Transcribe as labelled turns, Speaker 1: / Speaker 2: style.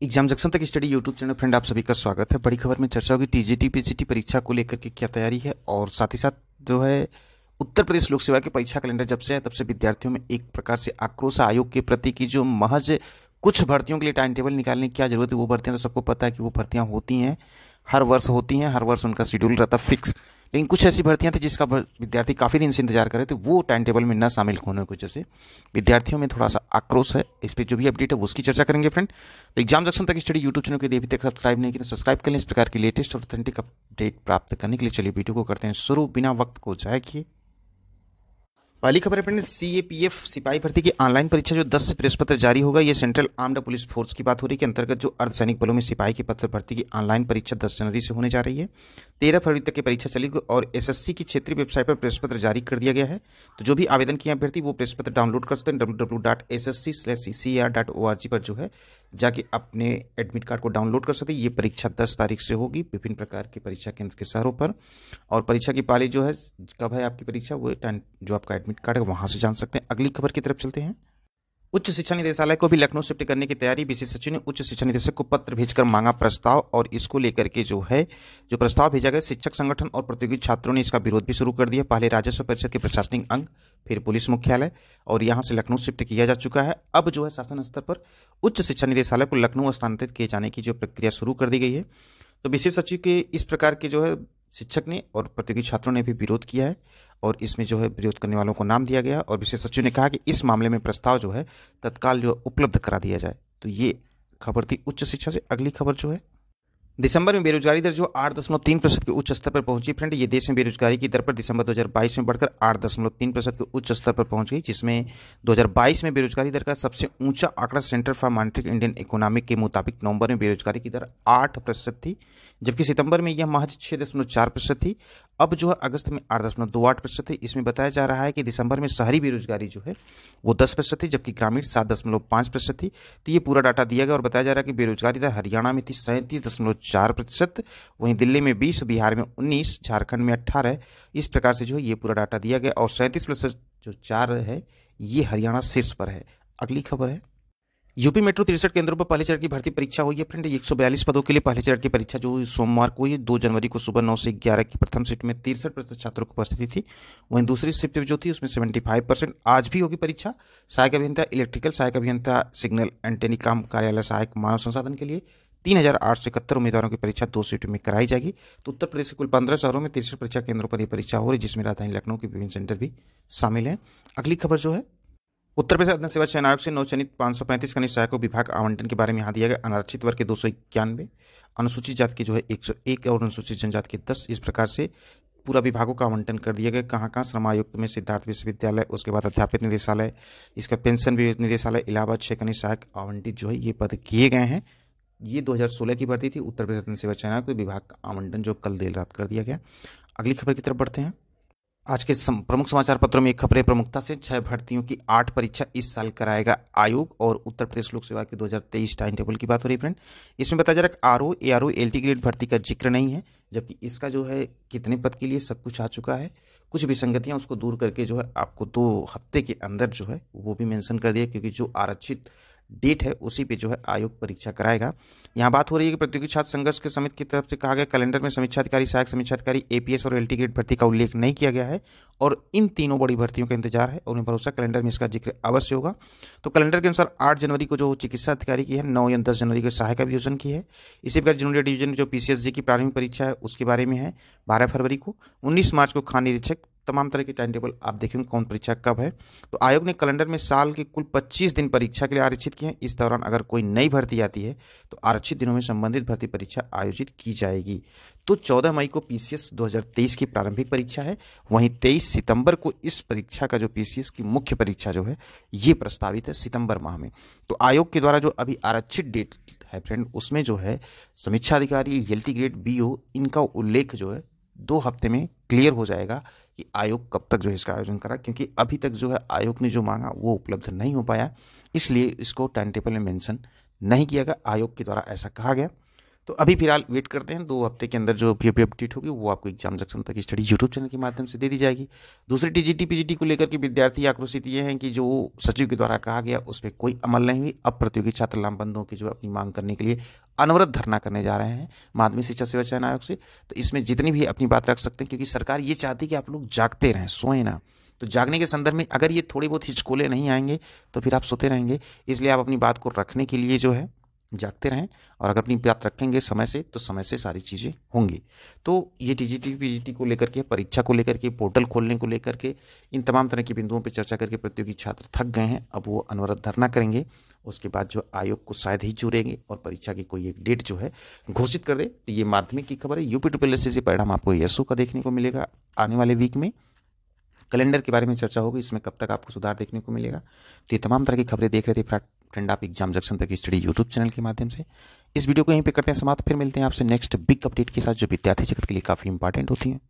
Speaker 1: Exam junction तक study YouTube channel friend आप सभी का स्वागत है। बड़ी खबर में चर्चा होगी टीजीटी पीजीटी परीक्षा को लेकर के क्या तैयारी है और साथ ही साथ जो है उत्तर प्रदेश लोक सेवा के परीक्षा कैलेंडर जब से है तब से विद्यार्थियों में एक प्रकार से आक्रोश आयोग के प्रति की जो महज कुछ भर्तियों के लिए टाइम टेबल निकालने की क्या जरूरत है। वो भर्तियां तो सबको पता है कि वो भर्तियां होती हैं, हर वर्ष होती हैं, हर वर्ष उनका शेड्यूल रहता है फिक्स। लेकिन कुछ ऐसी भर्तियां थी जिसका विद्यार्थी काफ़ी दिन से इंतजार कर रहे थे, वो टाइम टेबल में न शामिल होने की वजह से विद्यार्थियों में थोड़ा सा आक्रोश है। इस पर जो भी अपडेट है वो उसकी चर्चा करेंगे फ्रेंड। तो एग्जाम जंक्शन तक स्टडी यूट्यूब चैनल के लिए अभी तक सब्सक्राइब नहीं किया तो सब्सक्राइब कर लें। इस प्रकार की लेटेस्ट और ऑथेंटिक अपडेट प्राप्त करने के लिए चलिए वीडियो को करते हैं शुरू, बिना वक्त को जाए किए। पहली खबर है फ्रेंड, सीएपीएफ सिपाही भर्ती की ऑनलाइन परीक्षा जो 10 से प्रवेश पत्र जारी होगा। ये सेंट्रल आर्म्ड पुलिस फोर्स की बात हो रही है के अंतर्गत जो अर्धसैनिक बलों में सिपाही के पत्र भर्ती की ऑनलाइन परीक्षा 10 जनवरी से होने जा रही है। 13 फरवरी तक की परीक्षा चलेगी और एसएससी की क्षेत्रीय वेबसाइट पर प्रवेश पत्र जारी कर दिया गया है। तो जो भी आवेदन किए अभ्यर्थी वो प्रवेश पत्र डाउनलोड कर सकते हैं www.ssc/ccr.org पर जो है जाके अपने एडमिट कार्ड को डाउनलोड कर सकते हैं। ये परीक्षा 10 तारीख से होगी विभिन्न प्रकार के परीक्षा केंद्र के शहरों पर। और परीक्षा की पाली जो है कब है आपकी परीक्षा, वो टाइम जो आपका एडमिट कार्ड है वहां से जान सकते हैं। अगली खबर की तरफ चलते हैं। उच्च शिक्षा निदेशालय को भी लखनऊ शिफ्ट करने की तैयारी। विशेष सचिव ने उच्च शिक्षा निदेशक को पत्र भेजकर मांगा प्रस्ताव और इसको लेकर के जो है जो प्रस्ताव भेजा गया, शिक्षक संगठन और प्रतियोगी छात्रों ने इसका विरोध भी शुरू कर दिया। पहले राजस्व परिषद के प्रशासनिक अंग, फिर पुलिस मुख्यालय और यहां से लखनऊ शिफ्ट किया जा चुका है। अब जो है शासन स्तर पर उच्च शिक्षा निदेशालय को लखनऊ स्थानांतरित किए जाने की जो प्रक्रिया शुरू कर दी गई है। तो विशेष सचिव के इस प्रकार के जो है शिक्षक ने और प्रतियोगी छात्रों ने भी विरोध किया है और इसमें जो है विरोध करने वालों को नाम दिया गया और विशेष सचिव ने कहा कि इस मामले में प्रस्ताव जो है तत्काल जो उपलब्ध करा दिया जाए। तो ये खबर थी उच्च शिक्षा से। अगली खबर जो है, दिसंबर में बेरोजगारी दर जो 8.3% के उच्च स्तर पर पहुंची। फ्रेंड, ये देश में बेरोजगारी की दर पर दिसंबर 2022 में बढ़कर 8.3% के उच्च स्तर पर पहुंच गई, जिसमें 2022 में बेरोजगारी दर का सबसे ऊंचा आंकड़ा centre for monitoring Indian economic के मुताबिक नवंबर में बेरोजगारी की दर 8% थी, जबकि सितंबर में यह महज 6.4% थी। अब जो है अगस्त में 8.28% थी। इसमें बताया जा रहा है कि दिसंबर में शहरी बेरोजगारी जो है वो 10% थी, जबकि ग्रामीण 7.5% थी। तो ये पूरा डाटा दिया गया और बताया जा रहा है कि बेरोजगारी दर हरियाणा में थी 37.4%, वहीं दिल्ली में 20, बिहार में 19, झारखंड में 18। इस प्रकार से जो है ये पूरा डाटा दिया गया और 37% जो 4 है ये हरियाणा शीर्ष पर है। अगली खबर है, यूपी मेट्रो 63 केंद्रों पर पहले चरण की भर्ती परीक्षा हुई है। फ्रेंड, 142 पदों के लिए पहले चरण की परीक्षा जो सोमवार को हुई 2 जनवरी को सुबह 9 से 11 की प्रथम शिफ्ट में 63% छात्रों की उपस्थिति थी। वहीं दूसरी शिफ्ट जो थी उसमें 75%। आज भी होगी परीक्षा। सहायक अभियंता इलेक्ट्रिकल, सहायक अभियंता सिग्नल एंड टेलीकॉम कार्यालय, सहायक मानव संसाधन के लिए 3,871 उम्मीदवारों की परीक्षा 2 शिफ्ट में कराई जाएगी। तो उत्तर प्रदेश के कुल 15 शहरों में 63 परीक्षा केंद्रों पर यह परीक्षा हो रही, जिसमें राजधानी लखनऊ के विभिन्न सेंटर भी शामिल हैं। अगली खबर जो है, उत्तर प्रदेश अग्नि सेवा चयन आयोग से नवचयनित 535 कनिष्ठ सहायकों विभाग आवंटन के बारे में यहाँ दिया गया। अनारक्षित वर्ग के 291, अनुसूचित जाति के जो है 101 और अनुसूचित जनजाति के 10। इस प्रकार से पूरा विभागों का आवंटन कर दिया गया। कहाँ कहाँ, श्रम आयुक्त में सिद्धार्थ विश्वविद्यालय, उसके बाद अध्यापित निदेशालय, इसका पेंशन निदेशालय इलाहाबाद 6 कनिष्ठ सहायक आवंटित जो है ये पद किए गए हैं। ये 2016 की भर्ती थी। उत्तर प्रदेश अग्नि सेवा चयन आयोग विभाग का आवंटन जो कल देर रात कर दिया गया। अगली खबर की तरफ बढ़ते हैं। आज के प्रमुख समाचार पत्रों में एक खबर है प्रमुखता से, 6 भर्तियों की 8 परीक्षा इस साल कराएगा आयोग और उत्तर प्रदेश लोक सेवा के 2023 टाइम टेबल की बात हो रही है। फ्रेंड, इसमें बताया जा रहा है कि आरओ, एआरओ, एलटी ग्रेड भर्ती का जिक्र नहीं है, जबकि इसका जो है कितने पद के लिए सब कुछ आ चुका है। कुछ विसंगतियां उसको दूर करके जो है आपको 2 हफ्ते के अंदर जो है वो भी मेंशन कर दिया, क्योंकि जो आरक्षित डेट है उसी पे जो है आयोग परीक्षा कराएगा। यहाँ बात हो रही है कि प्रतियोगी छात्र संघर्ष के समिति की तरफ से कहा गया कैलेंडर में समीक्षा अधिकारी, सहायक समीक्षा अधिकारी, एपीएस और एलटी ग्रेड भर्ती का उल्लेख नहीं किया गया है और इन तीनों बड़ी भर्तियों का इंतजार है और उन्हें भरोसा कैलेंडर में इसका जिक्र अवश्य होगा। तो कैलेंडर के अनुसार 8 जनवरी को जो चिकित्सा अधिकारी की है, 9 या 10 जनवरी को सहायक अभियोजन की है। इसी प्रकार जूनियर डिवीजन जो पीसीएसजी की प्रारंभिक परीक्षा है उसके बारे में है 12 फरवरी को। 19 मार्च को खान निरीक्षक। तमाम तरह के टाइम टेबल आप देखेंगे कौन परीक्षा कब है। तो आयोग ने कैलेंडर में साल के कुल 25 दिन परीक्षा के लिए आरक्षित किए हैं। इस दौरान अगर कोई नई भर्ती आती है तो आरक्षित दिनों में संबंधित भर्ती परीक्षा आयोजित की जाएगी। तो 14 मई को पीसीएस 2023 की प्रारंभिक परीक्षा है, वहीं 23 सितंबर को इस परीक्षा का जो पीसीएस की मुख्य परीक्षा जो है ये प्रस्तावित है सितंबर माह में। तो आयोग के द्वारा जो अभी आरक्षित डेट है फ्रेंड, उसमें जो है समीक्षा अधिकारी, एलटी ग्रेड, बीओ, इनका उल्लेख जो है 2 हफ्ते में क्लियर हो जाएगा कि आयोग कब तक जो है इसका आयोजन करा, क्योंकि अभी तक जो है आयोग ने जो मांगा वो उपलब्ध नहीं हो पाया, इसलिए इसको टाइम टेबल में मेंशन नहीं किया गया। आयोग के द्वारा ऐसा कहा गया। तो अभी फिलहाल वेट करते हैं, 2 हफ्ते के अंदर जो भी अपडेट होगी वो आपको एग्जाम जंक्शन तक स्टडी यूट्यूब चैनल के माध्यम से दे दी जाएगी। दूसरी टीजीटी पीजीटी को लेकर के विद्यार्थी आक्रोशित ये हैं कि जो सचिव के द्वारा कहा गया उस पर कोई अमल नहीं हुई। अब प्रतियोगी छात्र लामबंदों की जो अपनी मांग करने के लिए अनवरत धरना करने जा रहे हैं माध्यमिक शिक्षा सेवा चयन आयोग से। तो इसमें जितनी भी अपनी बात रख सकते हैं, क्योंकि सरकार ये चाहती है कि आप लोग जागते रहें, सोएं ना। तो जागने के संदर्भ में अगर ये थोड़ी बहुत हिचकोले नहीं आएंगे तो फिर आप सोते रहेंगे। इसलिए आप अपनी बात को रखने के लिए जो है जागते रहें, और अगर अपनी बात रखेंगे समय से तो समय से सारी चीज़ें होंगी। तो ये टीजीटी पीजीटी को लेकर के, परीक्षा को लेकर के, पोर्टल खोलने को लेकर के, इन तमाम तरह के बिंदुओं पर चर्चा करके प्रतियोगी छात्र थक गए हैं। अब वो अनवरत धरना करेंगे, उसके बाद जो आयोग को शायद ही जुड़ेंगे और परीक्षा की कोई एक डेट जो है घोषित कर दे। तो ये माध्यमिक की खबर है। यूपी ट्रिपल एस से परिणाम आपको एसओ का देखने को मिलेगा आने वाले वीक में। कैलेंडर के बारे में चर्चा होगी, इसमें कब तक आपको सुधार देखने को मिलेगा। तो ये तमाम तरह की खबरें देख रहे थे फ्रेंड आप एग्जाम जंक्शन तक स्टडी यूट्यूब चैनल के माध्यम से। इस वीडियो को यहीं पे करते हैं समाप्त, फिर मिलते हैं आपसे नेक्स्ट बिग अपडेट के साथ जो विद्यार्थी जगत के लिए काफ़ी इंपॉर्टेंट होती हैं।